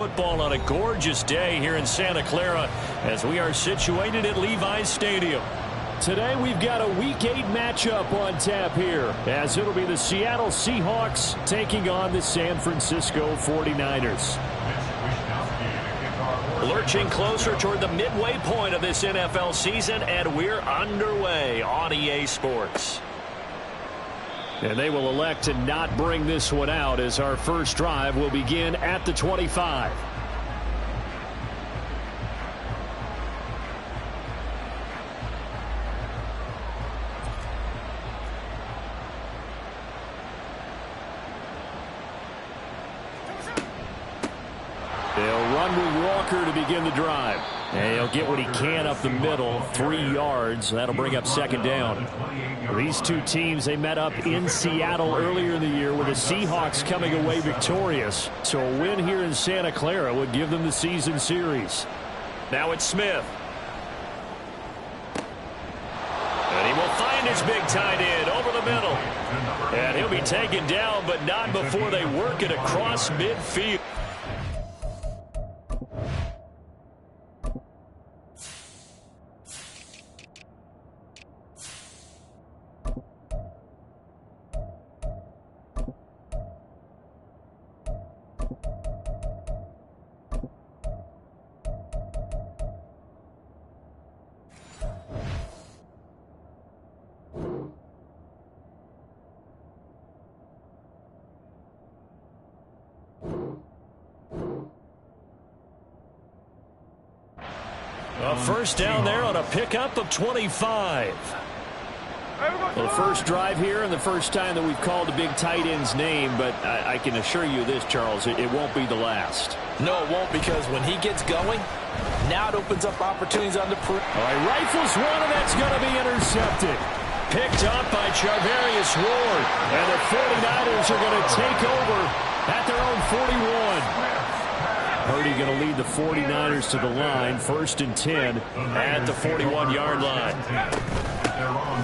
Football on a gorgeous day here in Santa Clara as we are situated at Levi's Stadium. Today we've got a Week 8 matchup on tap here as it'll be the Seattle Seahawks taking on the San Francisco 49ers. Lurching closer toward the midway point of this NFL season, and we're underway on EA Sports. And they will elect to not bring this one out as our first drive will begin at the 25. They'll run with Walker to begin the drive. And he'll get what he can up the middle, 3 yards. That'll bring up second down. These two teams, they met up in Seattle earlier in the year with the Seahawks coming away victorious. So a win here in Santa Clara would give them the season series. Now it's Smith. And he will find his big tight end over the middle. And he'll be taken down, but not before they work it across midfield. A first down there on a pickup of 25. Well, the first drive here and the first time that we've called the big tight end's name, but I can assure you this, Charles, it won't be the last. No, it won't, because when he gets going, now it opens up opportunities on the perimeter. All right, rifles one, and that's going to be intercepted. Picked up by Charvarius Ward, and the 49ers are going to take over at their own 41. Purdy going to lead the 49ers to the line, 1st and 10 at the 41-yard line.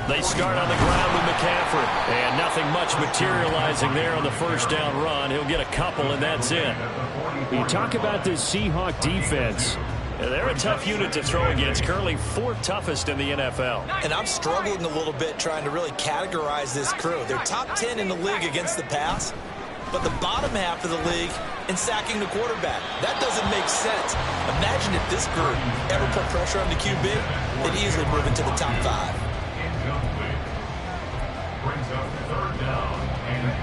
They start on the ground with McCaffrey, and nothing much materializing there on the first down run. He'll get a couple, and that's it. You talk about this Seahawk defense. They're a tough unit to throw against, currently 4th toughest in the NFL. And I'm struggling a little bit trying to really categorize this crew. They're top 10 in the league against the pass, but the bottom half of the league in sacking the quarterback. That doesn't make sense. Imagine if this group ever put pressure on the QB, they'd easily move into the top 5.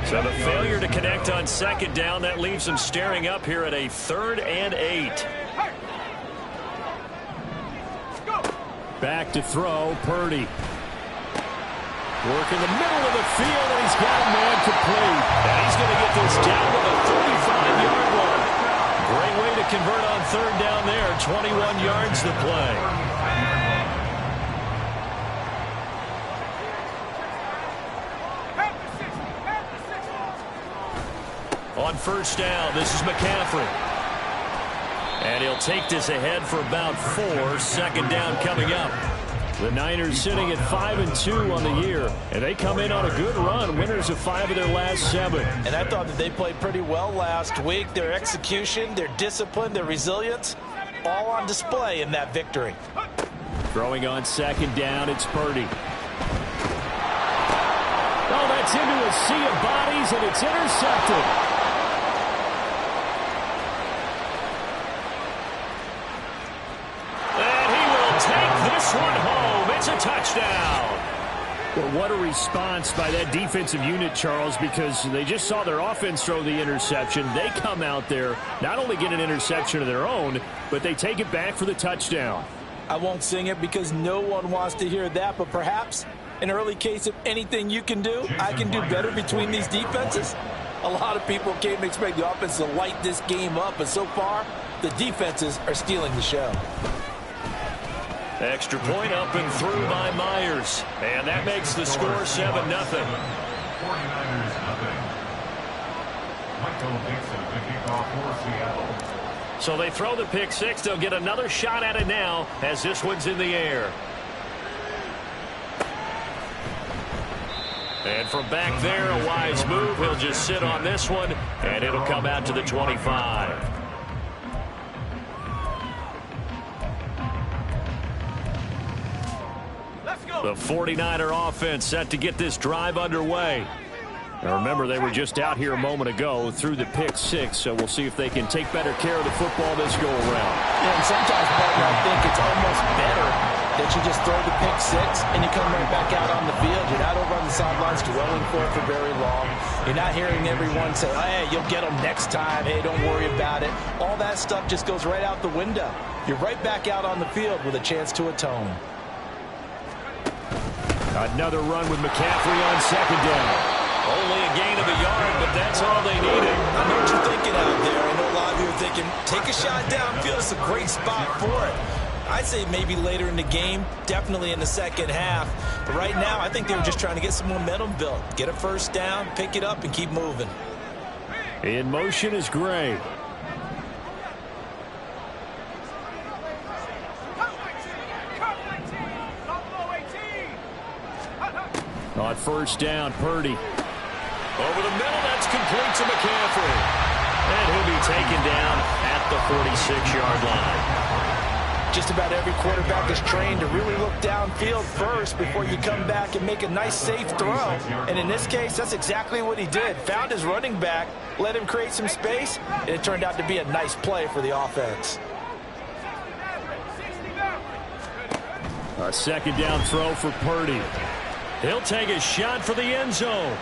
So the failure to connect on second down, that leaves them staring up here at a 3rd and 8. Back to throw, Purdy. Work in the middle of the field, and he's got a man complete. And he's going to get this down to the 35-yard line. Great way to convert on 3rd down there. 21 yards to play. On 1st down, this is McCaffrey. And he'll take this ahead for about 4. 2nd down coming up. The Niners sitting at 5-2 on the year, and they come in on a good run, winners of 5 of their last 7. And I thought that they played pretty well last week. Their execution, their discipline, their resilience, all on display in that victory. Throwing on 2nd down, it's Purdy. Oh, that's into a sea of bodies, and it's intercepted. This one home. It's a touchdown. Well, what a response by that defensive unit, Charles, because they just saw their offense throw the interception. They come out there, not only get an interception of their own, but they take it back for the touchdown. I won't sing it because no one wants to hear that, but perhaps an early case of anything you can do, I can do better between these defenses. A lot of people came to expect the offense to light this game up, but so far, the defenses are stealing the show. Extra point up and through by Myers. And that makes the score 7-0. 49ers nothing. Michael Dixon picking off for Seattle. So they throw the pick 6. They'll get another shot at it now as this one's in the air. And from back there, a wise move. He'll just sit on this one, and it'll come out to the 25. The 49er offense set to get this drive underway. Now remember, they were just out here a moment ago through the pick six, so we'll see if they can take better care of the football this go-around. Yeah, and sometimes, partner, I think it's almost better that you just throw the pick six and you come right back out on the field. You're not over on the sidelines dwelling for very long. You're not hearing everyone say, hey, you'll get them next time. Hey, don't worry about it. All that stuff just goes right out the window. You're right back out on the field with a chance to atone. Another run with McCaffrey on second down. Only a gain of a yard, but that's all they needed. I know what you're thinking out there. I know a lot of you are thinking, take a shot downfield. It's a great spot for it. I'd say maybe later in the game, definitely in the second half. But right now, I think they were just trying to get some momentum built. Get a first down, pick it up, and keep moving. In motion is Gray. On first down, Purdy. Over the middle, that's complete to McCaffrey. And he'll be taken down at the 46-yard line. Just about every quarterback is trained to really look downfield first before you come back and make a nice, safe throw. And in this case, that's exactly what he did. Found his running back, let him create some space, and it turned out to be a nice play for the offense. A second down throw for Purdy. He'll take a shot for the end zone.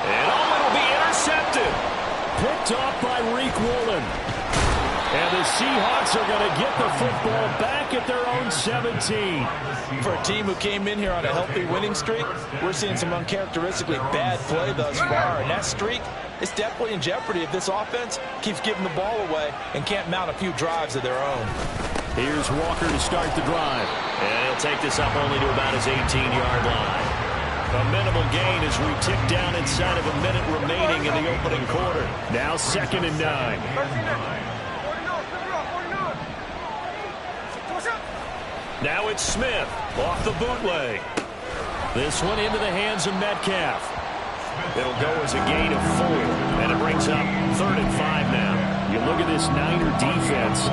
And it'll be intercepted. Picked off by Reek Woolen. And the Seahawks are going to get the football back at their own 17. For a team who came in here on a healthy winning streak, we're seeing some uncharacteristically bad play thus far. And that streak is definitely in jeopardy if this offense keeps giving the ball away and can't mount a few drives of their own. Here's Walker to start the drive. And he'll take this up only to about his 18-yard line. A minimal gain as we tick down inside of a minute remaining in the opening quarter. Now 2nd and 9. Now it's Smith off the bootleg. This one into the hands of Metcalf. It'll go as a gain of 4. And it brings up 3rd and 5 now. You look at this Niner defense,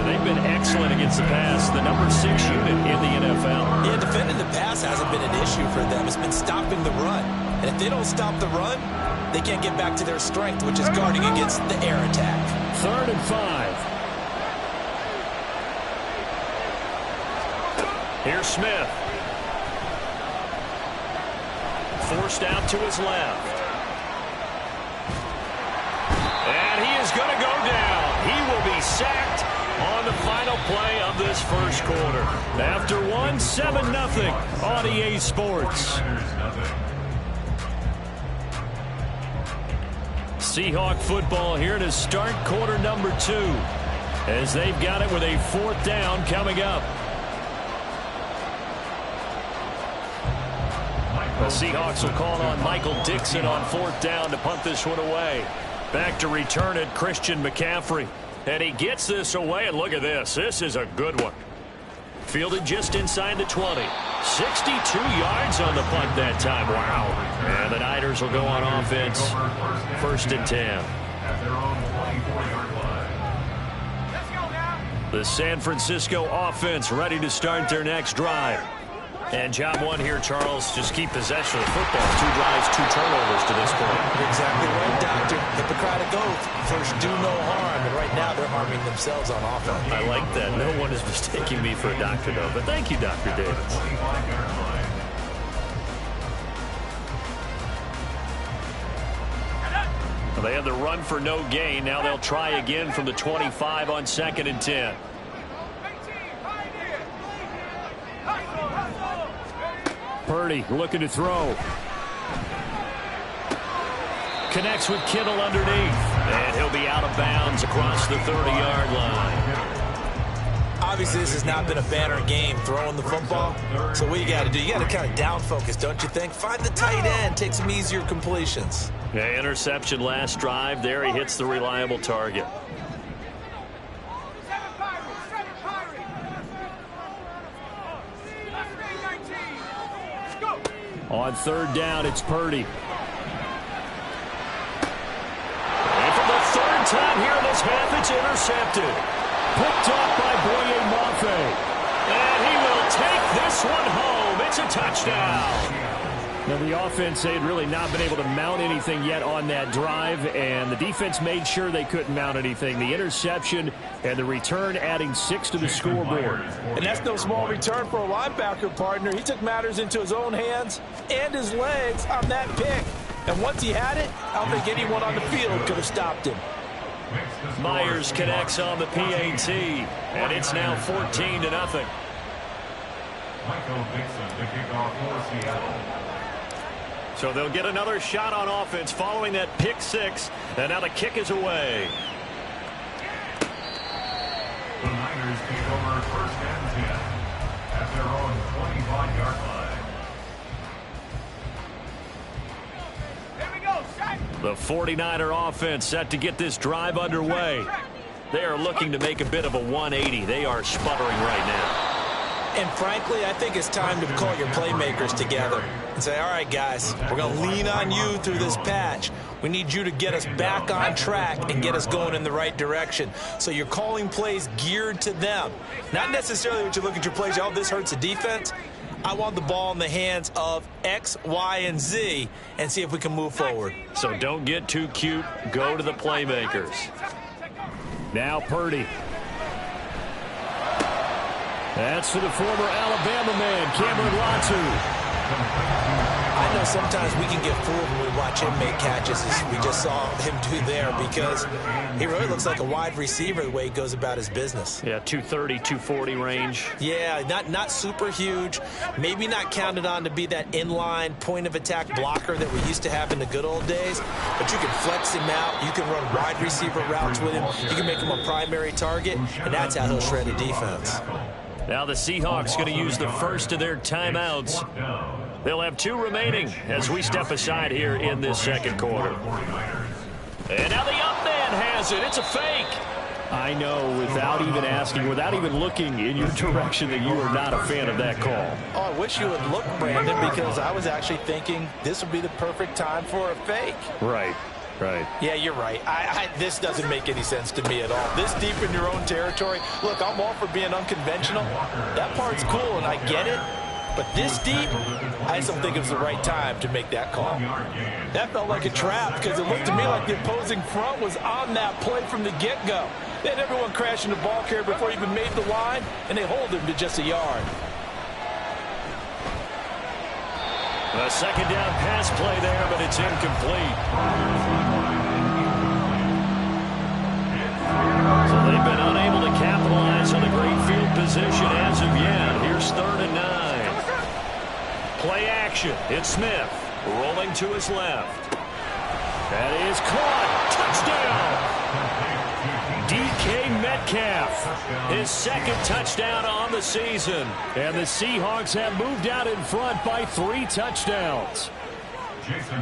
they've been excellent against the pass, the number 6 unit in the NFL. Yeah, defending the pass hasn't been an issue for them. It's been stopping the run. And if they don't stop the run, they can't get back to their strength, which is guarding against the air attack. 3rd and 5. Here's Smith. Forced out to his left. And he is going to go down. He will be sacked on the final play of this first quarter. After 7-0 on EA Sports. Seahawk football here to start quarter number 2. As they've got it with a 4th down coming up. The Seahawks will call on Michael Dixon on 4th down to punt this one away. Back to return it, Christian McCaffrey. And he gets this away, and look at this. This is a good one. Fielded just inside the 20. 62 yards on the punt that time. Wow. And the Niners will go on offense. 1st and 10. The San Francisco offense ready to start their next drive. And job one here, Charles, just keep possession of the football. 2 drives, 2 turnovers to this point. Exactly right, Doctor. Hippocratic oath. First, do no harm. And right now, they're harming themselves on offense. I like that. No one is mistaking me for a doctor, though. But thank you, Dr. Davis. Well, they had the run for no gain. Now they'll try again from the 25 on 2nd and 10. Purdy looking to throw. Connects with Kittle underneath. And he'll be out of bounds across the 30-yard line. Obviously, this has not been a banner game throwing the football. So what you got to do, you got to kind of down focus, don't you think? Find the tight end, take some easier completions. Yeah, interception last drive. There he hits the reliable target. On 3rd down, it's Purdy. And for the 3rd time here in this half, it's intercepted. Picked off by Boye Mafe. And he will take this one home. It's a touchdown. Now, the offense, they had really not been able to mount anything yet on that drive, and the defense made sure they couldn't mount anything. The interception and the return adding 6 to the scoreboard. And that's no small return for a linebacker, partner. He took matters into his own hands and his legs on that pick. And once he had it, I don't think anyone on the field could have stopped him. Myers connects on the PAT, and it's now 14-0. Michael Dixon to kick off for Seattle. So they'll get another shot on offense following that pick 6, and now the kick is away. The Niners take over first and 10 at their own 25-yard line. The 49er offense set to get this drive underway. They are looking to make a bit of a 180. They are sputtering right now. And frankly, I think it's time to call your playmakers together and say, all right, guys, we're going to lean on you through this patch. We need you to get us back on track and get us going in the right direction. So you're calling plays geared to them. Not necessarily what you look at your plays, oh, this hurts the defense. I want the ball in the hands of X, Y, and Z and see if we can move forward. So don't get too cute. Go to the playmakers. Now Purdy. That's to the former Alabama man, Cameron Latu. I know sometimes we can get fooled when we watch him make catches, as we just saw him do there, because he really looks like a wide receiver the way he goes about his business. Yeah, 230, 240 range. Yeah, not super huge. Maybe not counted on to be that inline point-of-attack blocker that we used to have in the good old days, but you can flex him out. You can run wide receiver routes with him. You can make him a primary target, and that's how he'll shred a defense. Now the Seahawks going to use the first of their timeouts. They'll have 2 remaining as we step aside here in this second quarter. And now the up man has it. It's a fake. I know, without even asking, without even looking in your direction, that you are not a fan of that call. Oh, I wish you would look, Brandon, because I was actually thinking this would be the perfect time for a fake. Right. Right. Yeah, you're right. This doesn't make any sense to me at all. This deep in your own territory. Look, I'm all for being unconventional. That part's cool, and I get it. But this deep, I just don't think it was the right time to make that call. That felt like a trap because it looked to me like the opposing front was on that play from the get-go. They had everyone crashing the ball carrier before he even made the line, and they hold him to just a yard. A second down pass play there, but it's incomplete. So they've been unable to capitalize on a great field position as of yet. Here's 3rd and 9. Play action. It's Smith rolling to his left. That is caught. Touchdown. DK Metcalf, his 2nd touchdown on the season. And the Seahawks have moved out in front by 3 touchdowns.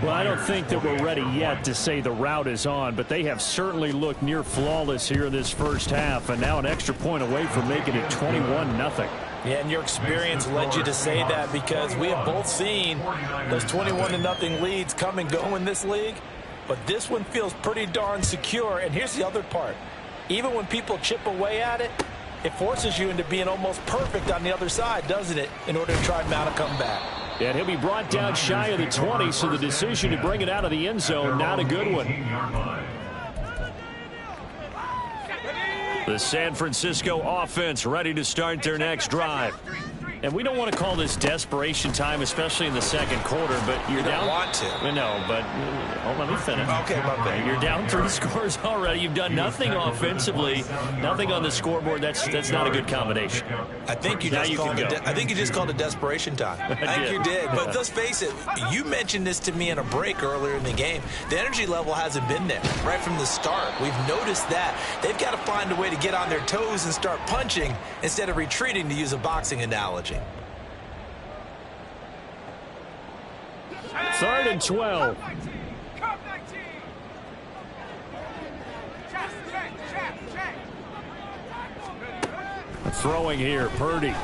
Well, I don't think that we're ready yet to say the route is on, but they have certainly looked near flawless here in this first half, and now an extra point away from making it 21-0. Yeah, and your experience led you to say that because we have both seen those 21-0 leads come and go in this league. But this one feels pretty darn secure. And here's the other part. Even when people chip away at it, it forces you into being almost perfect on the other side, doesn't it, in order to try and mount a comeback. And he'll be brought down shy of the 20, so the decision to bring it out of the end zone, not a good one. The San Francisco offense ready to start their next drive. And we don't want to call this desperation time, especially in the second quarter, but you're down. You don't want to. No, but let me finish. Okay, my bad. You're down 3 scores already. You've done nothing offensively, nothing on the scoreboard. That's not a good combination. I think you just called it desperation time. I think you did. But let's face it, you mentioned this to me in a break earlier in the game. The energy level hasn't been there right from the start. We've noticed that. They've got to find a way to get on their toes and start punching instead of retreating, to use a boxing analogy. 3rd and 12. Throwing here, Purdy.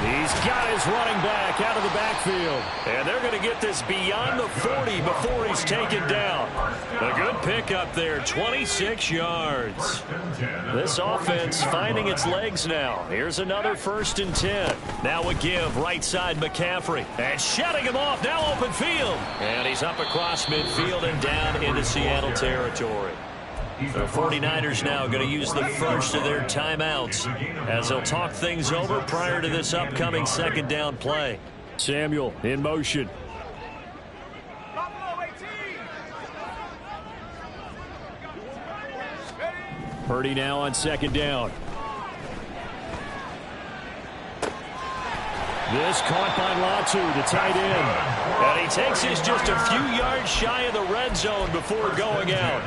He's got his running back out of the backfield. And they're going to get this beyond the 40 before he's taken down. A good pickup there, 26 yards. This offense finding its legs now. Here's another 1st and 10. Now a give, right side McCaffrey. And shutting him off, now open field. And he's up across midfield and down into Seattle territory. The 49ers now going to use the first of their timeouts as they'll talk things over prior to this upcoming 2nd down play. Samuel in motion. Purdy now on 2nd down. This caught by Latu, the tight end. And he takes this just a few yards shy of the red zone before going out.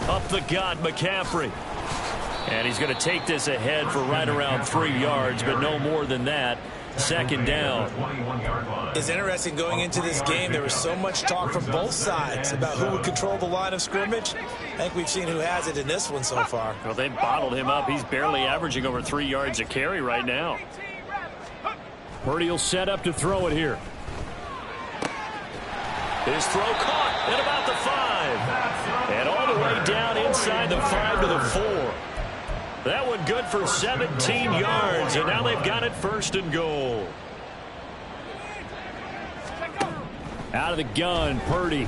Up the gut, McCaffrey. And he's going to take this ahead for right around 3 yards, but no more than that. 2nd down. It's interesting going into this game. There was so much talk from both sides about who would control the line of scrimmage. I think we've seen who has it in this one so far. Well, they bottled him up. He's barely averaging over 3 yards a carry right now. Purdy will set up to throw it here. His throw caught at about the 5. And all the way down inside the 5 to the 4. That one good for 17 yards, and now they've got it 1st and goal. Out of the gun, Purdy.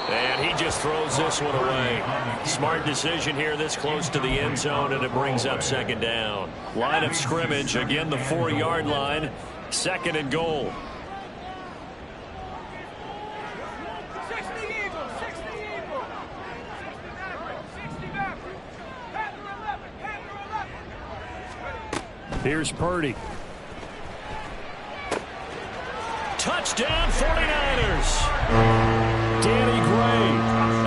And he just throws this one away. Smart decision here this close to the end zone, and it brings up 2nd down. Line of scrimmage, again the 4-yard line, 2nd and goal. Here's Purdy. Touchdown 49ers. Danny Gray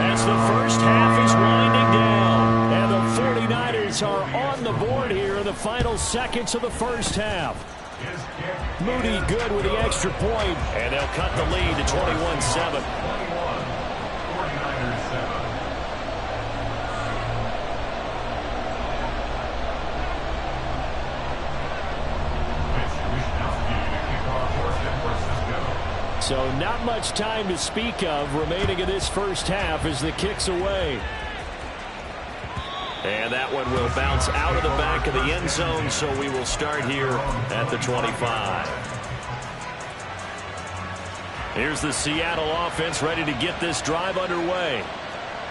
as the first half is winding down. And the 49ers are on the board here in the final seconds of the first half. Moody good with the extra point. And they'll cut the lead to 21-7. So not much time to speak of remaining in this first half as the kick's away. And that one will bounce out of the back of the end zone, so we will start here at the 25. Here's the Seattle offense ready to get this drive underway.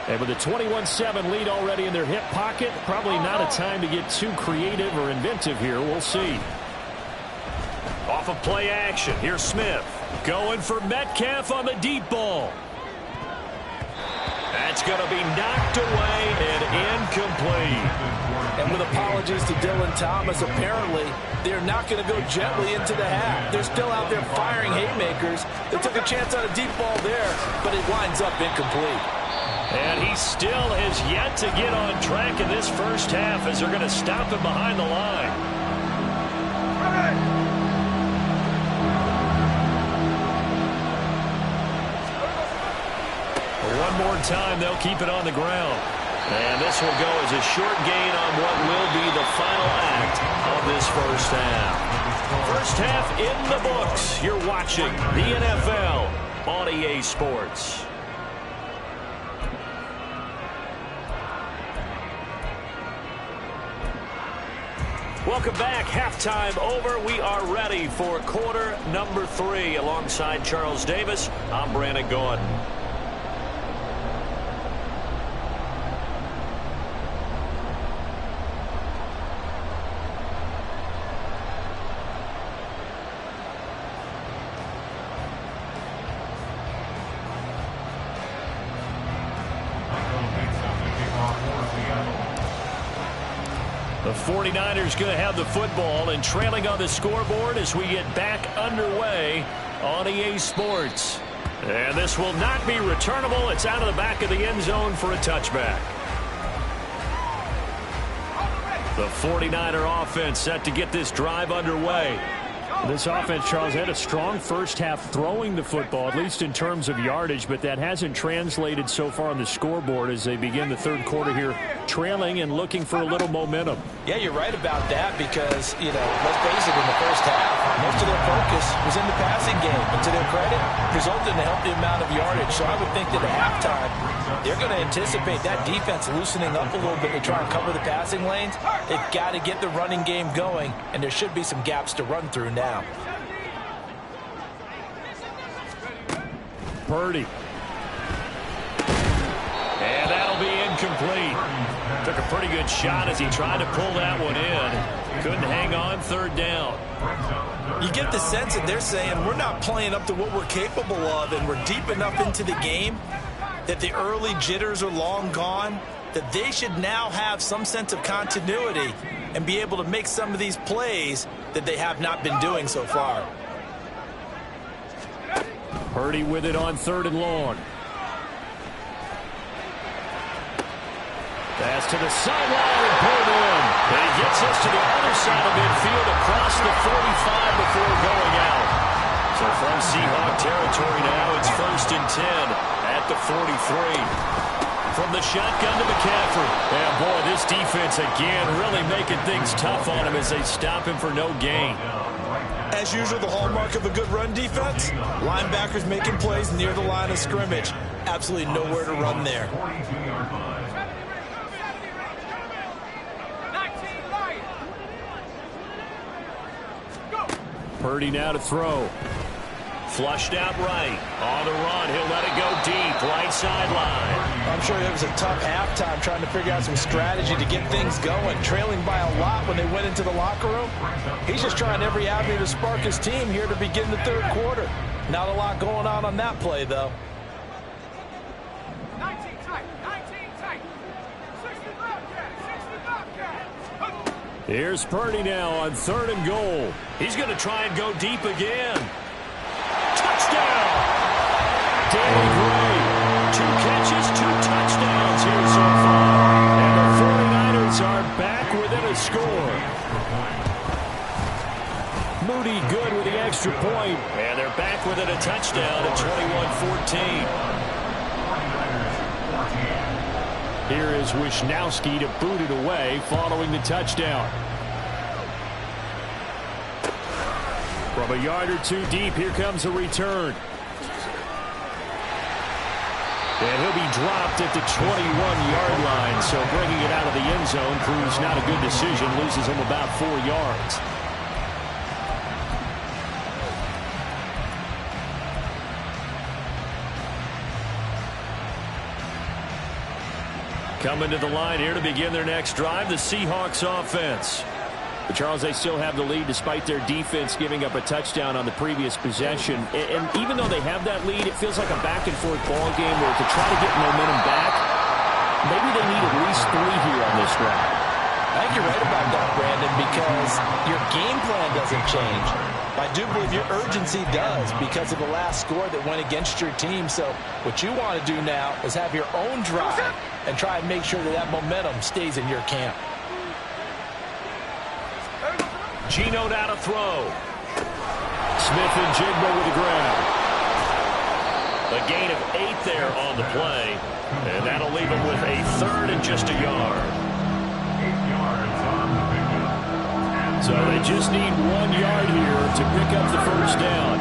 And with a 21-7 lead already in their hip pocket, probably not a time to get too creative or inventive here. We'll see. Off of play action, here's Smith. Going for Metcalf on the deep ball. That's going to be knocked away and incomplete. And with apologies to Dylan Thomas, apparently they're not going to go gently into the half. They're still out there firing haymakers. They took a chance on a deep ball there, but it winds up incomplete. And he still has yet to get on track in this first half as they're going to stop him behind the line. One more time, they'll keep it on the ground. And this will go as a short gain on what will be the final act of this first half. First half in the books. You're watching the NFL on EA Sports. Welcome back. Halftime over. We are ready for quarter number 3. Alongside Charles Davis, I'm Brandon Gaudin. The 49ers going to have the football and trailing on the scoreboard as we get back underway on EA Sports. And this will not be returnable. It's out of the back of the end zone for a touchback. The 49er offense set to get this drive underway. This offense, Charles, had a strong first half throwing the football, at least in terms of yardage, but that hasn't translated so far on the scoreboard as they begin the third quarter here, trailing and looking for a little momentum. Yeah, you're right about that because, you know, let's face it, in the first half, most of their focus was in the passing game. But to their credit, resulted in a healthy amount of yardage. So I would think that at halftime, they're going to anticipate that defense loosening up a little bit to try and cover the passing lanes. They've got to get the running game going, and there should be some gaps to run through now. Purdy. And that'll be incomplete. Took a pretty good shot as he tried to pull that one in. Couldn't hang on third down. You get the sense that they're saying we're not playing up to what we're capable of, and we're deep enough into the game that the early jitters are long gone, that they should now have some sense of continuity and be able to make some of these plays that they have not been doing so far. Purdy with it on third and long. Pass to the sideline and pulled in. And he gets us to the other side of midfield across the 45 before going out. So from Seahawk territory now, it's 1st and 10 at the 43. From the shotgun to McCaffrey. And boy, this defense again really making things tough on him as they stop him for no gain. As usual, the hallmark of a good run defense, linebackers making plays near the line of scrimmage. Absolutely nowhere to run there. Purdy now to throw. Flushed out right. On the run. He'll let it go deep. Right sideline. I'm sure it was a tough halftime trying to figure out some strategy to get things going. Trailing by a lot when they went into the locker room. He's just trying every avenue to spark his team here to begin the third quarter. Not a lot going on that play, though. 19 tight. 19 tight. 60 Bobcat. Here's Purdy now on third and goal. He's going to try and go deep again. Touchdown! Danny Gray. 2 catches, 2 touchdowns here so far. And the 49ers are back within a score. Moody good with the extra point. And they're back within a touchdown at 21-14. Here is Wisnowski to boot it away following the touchdown. From a yard or 2 deep, here comes a return. And he'll be dropped at the 21-yard line, so bringing it out of the end zone proves not a good decision, loses him about 4 yards. Coming to the line here to begin their next drive, the Seahawks offense. But Charles, they still have the lead despite their defense giving up a touchdown on the previous possession. And even though they have that lead, it feels like a back-and-forth ball game where to try to get momentum back, maybe they need at least 3 here on this drive. I think you're right about that, Brandon, because your game plan doesn't change. I do believe your urgency does because of the last score that went against your team. So what you want to do now is have your own drive and try and make sure that that momentum stays in your camp. Geno now to throw. Smith and Jigba with the grab. A gain of 8 there on the play. And that'll leave him with a 3rd and just a yard. 8 yards on the pickup. So they just need 1 yard here to pick up the first down.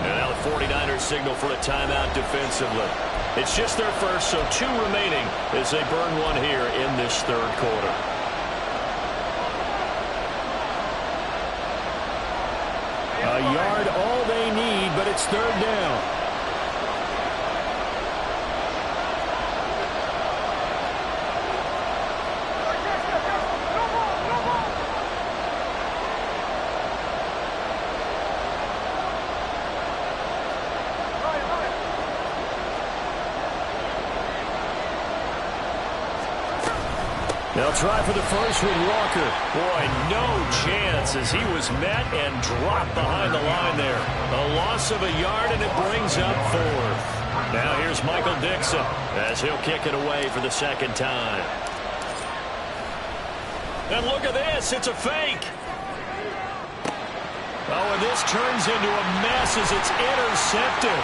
And now the 49ers signal for a timeout defensively. It's just their first, so 2 remaining as they burn 1 here in this third quarter. A yard all they need, but it's 3rd down. They'll try for the first with Walker. Boy, no chance as he was met and dropped behind the line there. A loss of a yard, and it brings up 4th. Now here's Michael Dixon as he'll kick it away for the 2nd time. And look at this. It's a fake. Oh, and this turns into a mess as it's intercepted.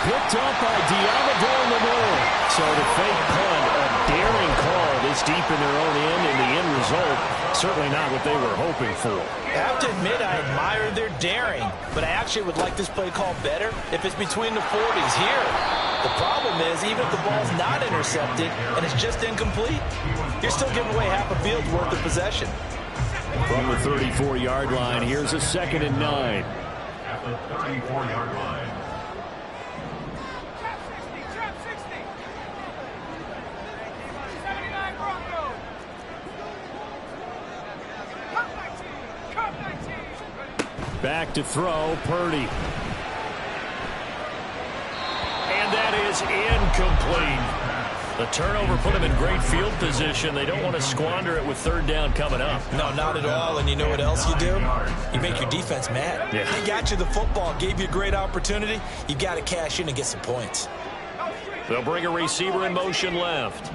Picked up by Diamador Lenore. So the fake punt, a daring call this deep in their own end, and the end result, certainly not what they were hoping for. I have to admit, I admire their daring, but I actually would like this play called better if it's between the 40s here. The problem is, even if the ball's not intercepted and it's just incomplete, you're still giving away half a field's worth of possession. From the 34-yard line, here's a 2nd and 9. At the 34-yard line. Trap 60. 79 Broncos. Cup 19. Back to throw, Purdy. And that is incomplete. The turnover put them in great field position. They don't want to squander it with 3rd down coming up. No, not at all. And you know what else you do? You make your defense mad. Yeah. They got you the football, gave you a great opportunity. You got to cash in and get some points. They'll bring a receiver in motion left.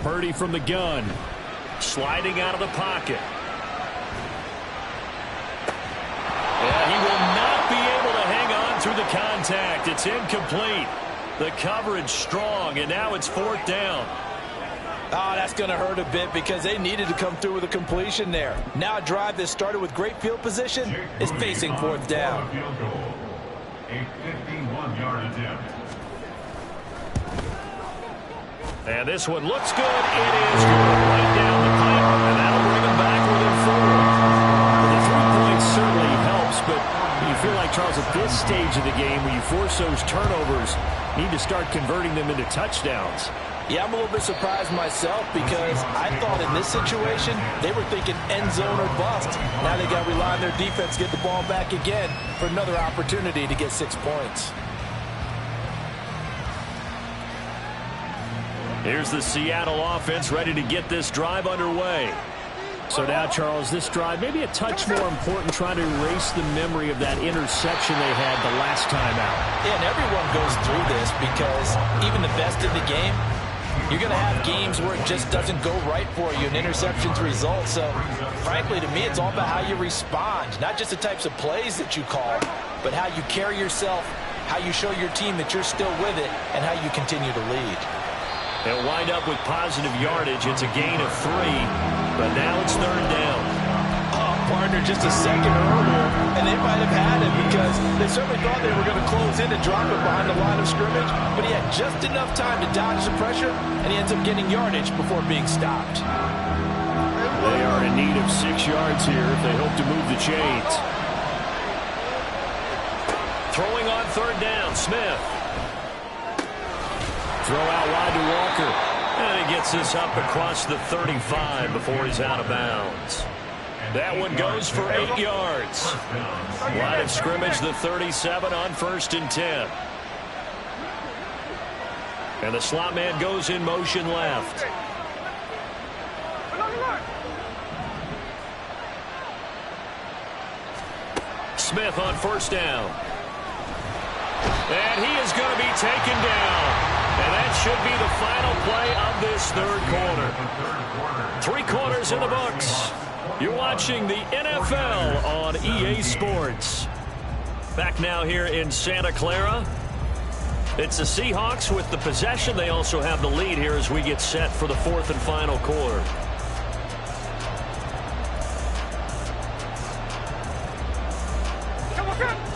Purdy from the gun. Sliding out of the pocket. Yeah, he will not be able to hang on through the contact. It's incomplete. The coverage strong, and now it's 4th down. Oh, that's going to hurt a bit because they needed to come through with a completion there. Now a drive that started with great field position is facing 4th down. Field goal. A 51-yard attempt. And this one looks good. It is good. Right down the pipe, and that'll bring them back within 4. The 3 points certainly helps, but you feel like, Charles, at this stage of the game, when you force those turnovers, you need to start converting them into touchdowns. Yeah, I'm a little bit surprised myself because I thought in this situation they were thinking end zone or bust. Now they got to rely on their defense to get the ball back again for another opportunity to get 6 points. Here's the Seattle offense ready to get this drive underway. So now, Charles, this drive maybe a touch more important, trying to erase the memory of that interception they had the last time out. Yeah, and everyone goes through this because even the best in the game, you're going to have games where it just doesn't go right for you, and interceptions result. So, frankly, to me, it's all about how you respond, not just the types of plays that you call, but how you carry yourself, how you show your team that you're still with it, and how you continue to lead. They'll wind up with positive yardage. It's a gain of 3, but now it's 3rd down. Oh, partner, just a second earlier, and they might have had it because they certainly thought they were going to close in and drop it behind the line of scrimmage, but he had just enough time to dodge the pressure, and he ends up getting yardage before being stopped. They are in need of 6 yards here if they hope to move the chains. Throwing on 3rd down, Smith. Throw out wide to Walker. And he gets this up across the 35 before he's out of bounds. That one goes for 8 yards. Line of scrimmage, the 37 on 1st and 10. And the slot man goes in motion left. Smith on 1st down. And he is going to be taken down. And that should be the final play of this 3rd quarter. 3 quarters in the books. You're watching the NFL on EA Sports. Back now here in Santa Clara. It's the Seahawks with the possession. They also have the lead here as we get set for the 4th and final quarter.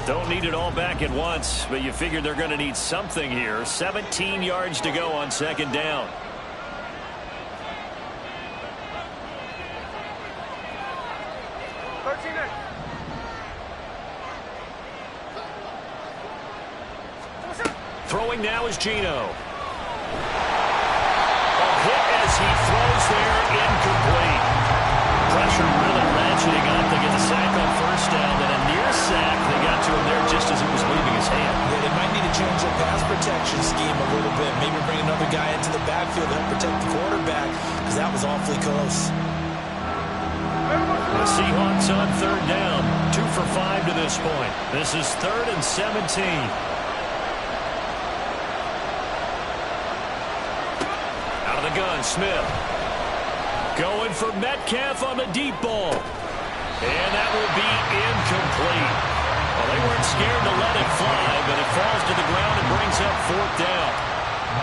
Don't need it all back at once, but you figure they're going to need something here. 17 yards to go on 2nd down. Throwing now is Geno. A hit as he throws there, incomplete. Pressure really ratcheting up. They get the sack on 1st down, then a near sack. They got to him there just as it was leaving his hand. Yeah, they might need to change their pass protection scheme a little bit. Maybe bring another guy into the backfield to help protect the quarterback because that was awfully close. The Seahawks on 3rd down. 2 for 5 to this point. This is 3rd and 17. the gun, Smith. Going for Metcalf on the deep ball. And that will be incomplete. Well, they weren't scared to let it fly, but it falls to the ground and brings up 4th down.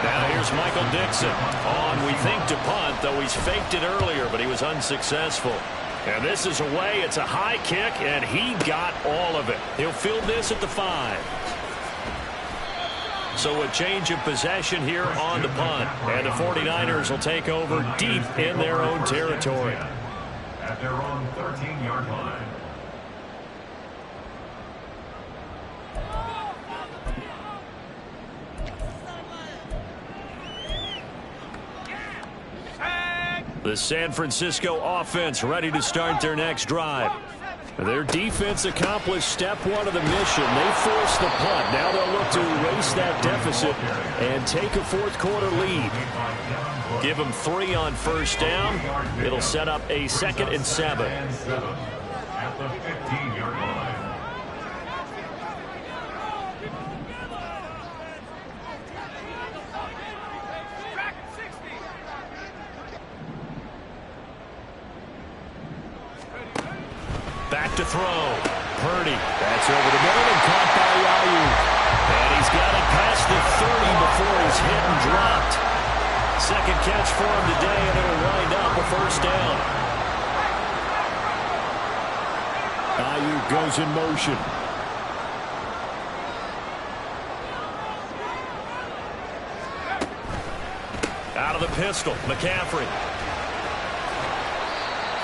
Now here's Michael Dixon on, we think, to punt, though he's faked it earlier, but he was unsuccessful. And this is away. It's a high kick, and he got all of it. He'll field this at the 5. So a change of possession here on the punt. And the 49ers will take over deep in their own territory. At their own 13-yard line. The San Francisco offense ready to start their next drive. Their defense accomplished step 1 of the mission. They forced the punt. Now they'll look to erase that deficit and take a 4th quarter lead. Give them 3 on 1st down. It'll set up a 2nd and 7. At the 15-yard line. Back to throw. Purdy. That's over the middle and caught by Ayuk. And he's got it past the 30 before he's hit and dropped. 2nd catch for him today, and it'll wind up a 1st down. Ayuk goes in motion. Out of the pistol, McCaffrey.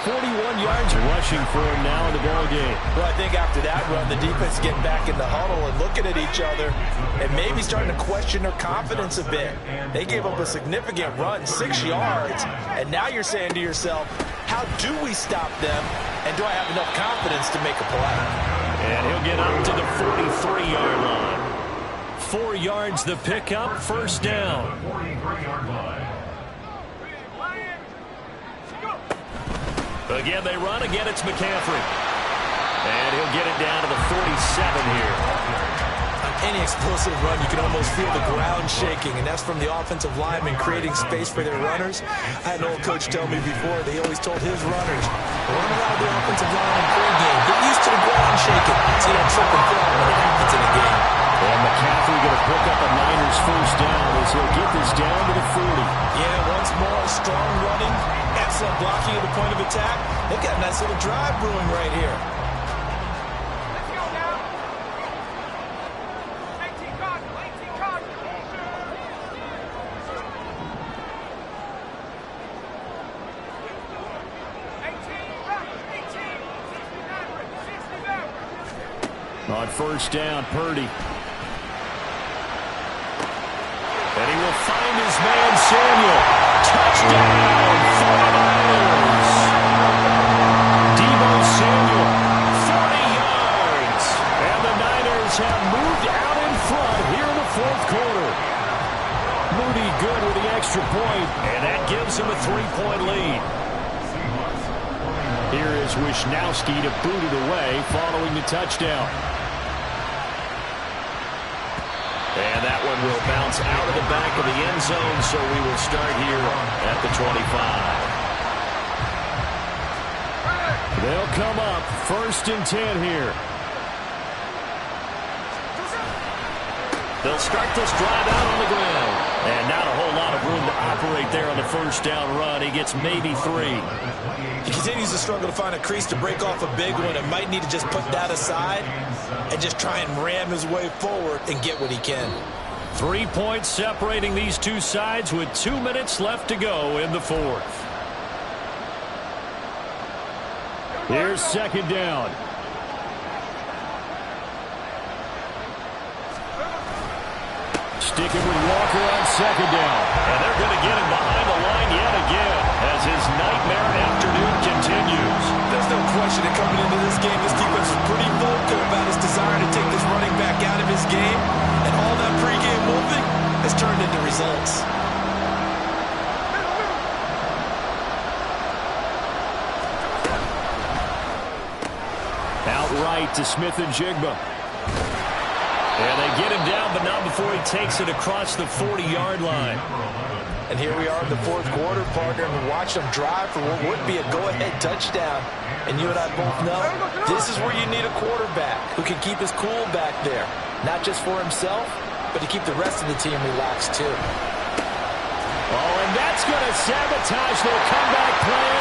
41 yards rushing for him now in the ball game. Well, I think after that run, the defense getting back in the huddle and looking at each other and maybe starting to question their confidence a bit. They gave up a significant run, 6 yards, and now you're saying to yourself, how do we stop them, and do I have enough confidence to make a play? And he'll get up to the 43-yard line. 4 yards the pickup, 1st down. 43-yard line. Again, they run. Again, it's McCaffrey. And he'll get it down to the 47 here. On any explosive run, you can almost feel the ground shaking, and that's from the offensive linemen creating space for their runners. I had an old coach tell me before, they always told his runners, don't allow the offensive linemen pregame. Get used to the ground shaking so you don't trip and fall when it happens in a game. And McCaffrey going to pick up a Niners 1st down as he'll get this down to the 40. Yeah, once more, strong running, excellent blocking at the point of attack. They've got a nice little drive brewing right here. Let's go now. 18 Cardinal, 18 Cardinal. 18, 60 On 1st down, Purdy. And he will find his man, Samuel. Touchdown, 49ers. Deebo Samuel, 40 yards. And the Niners have moved out in front here in the 4th quarter. Moody good with the extra point, and that gives him a 3-point lead. Here is Wisnowski to boot it away following the touchdown. And that one will bounce out of the back of the end zone, so we will start here at the 25. They'll come up 1st and 10 here. They'll start this drive out on the ground. And not a whole lot of room to operate there on the 1st down run. He gets maybe 3. He continues to struggle to find a crease to break off a big one and might need to just put that aside and just try and ram his way forward and get what he can. 3 points separating these two sides with 2 minutes left to go in the 4th. Here's 2nd down. Sticking with Walker on 2nd down. And they're going to get him behind the line yet again as his nightmare afternoon continues. There's no question that coming into this game, this defense is pretty vocal about his desire to take this running back out of his game. And all that pregame movement has turned into results. Outright to Smith and Jigba. And they get him down, but not before he takes it across the 40-yard line. And here we are in the fourth quarter, partner, and watch them drive for what would be a go-ahead touchdown. And you and I both know this is where you need a quarterback who can keep his cool back there, not just for himself, but to keep the rest of the team relaxed too. Oh, and that's going to sabotage their comeback plan